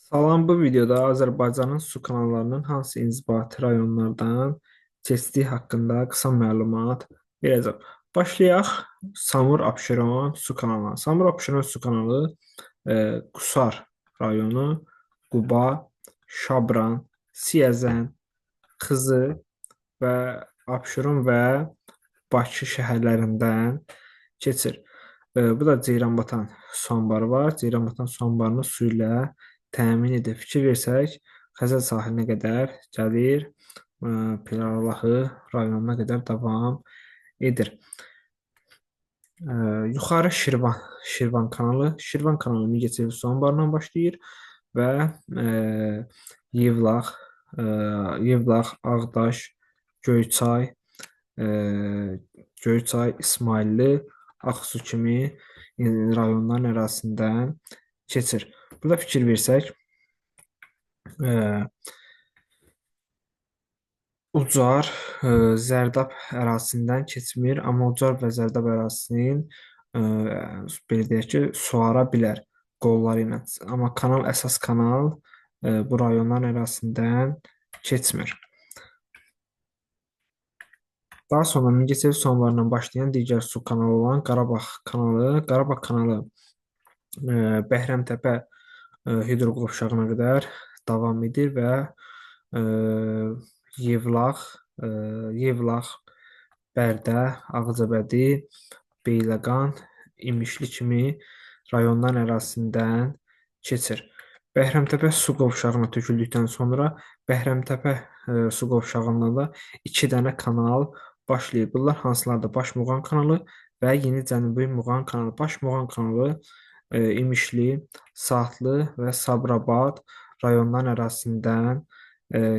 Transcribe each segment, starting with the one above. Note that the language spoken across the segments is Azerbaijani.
Salam, bu videoda Azərbaycanın su kanallarının hansı inzibati rayonlardan keçdiyi haqqında qısa məlumat verəcəm. Başlayaq. Samur Abşeron su kanalı. Samur Abşeron su kanalı Qusar rayonu, Quba, Şabran, Siyəzən, Xızı və Abşeron və Bakı şəhərlərindən keçir. Bu da Ceyranbatan su anbarı var. Ceyranbatan su anbarını su ilə təmin edir. Fikir versək, Xəzər sahilinə qədər gəlir, Pirallahı rayonuna qədər davam edir. Yuxarı Şirvan kanalı. Şirvan kanalı Mingəçevir su anbarından başlayır və Yevlax, e, Yevlax, Ağdaş, Göyçay, e, Göyçay, İsmayıllı, Ağsu kimi rayonların ərazisindən keçir. Burada fikir versək, e, Ucar Zərdab ərazisindən keçmir, amma Ucar və Zərdab ərazisinin e, belə deyək ki, suara bilər qolları ilə. Amma kanal, əsas kanal bu rayonların ərazisindən keçmir. Daha sonra Mingəçevir su anbarından başlayan digər su kanalı olan Qarabağ kanalı. Qarabağ kanalı Bəhrəmtəpə hidroqovşağına qədər davam edir və e, Yevlax, e, Yevlax, Bərdə, Ağcabədi, Beyləqan, İmişli kimi rayonların ərazisindən keçir. Bəhrəmtəpə su qovşağına töküldükdən sonra Bəhrəmtəpə su qovşağından da iki dənə kanal başlayır. Bunlar hansılardır? Baş Muğan kanalı və Yeni Cənubi Muğan kanalı. Baş Muğan kanalı İmişli, Saatlı və Sabirabad rayonların ərazisindən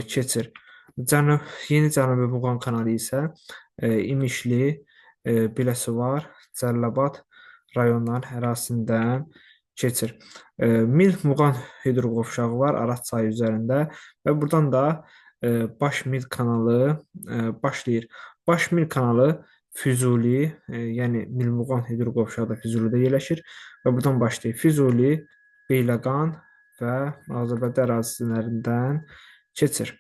keçir. Yeni Cənubi Muğan kanalı isə İmişli, Biləsuvar, Cəlilabad rayonların ərazisindən keçir. Mil Muğan hidroqovşağı var Araz çayı üzərində və buradan da Baş Mil kanalı başlayır. Baş Mil kanalı Füzuli, yəni Milmuğan hidroqovşağı da Füzulidə yerləşir və buradan başlayır. Füzuli, Beyləqan və Ağcabədi ərazisilərindən keçir.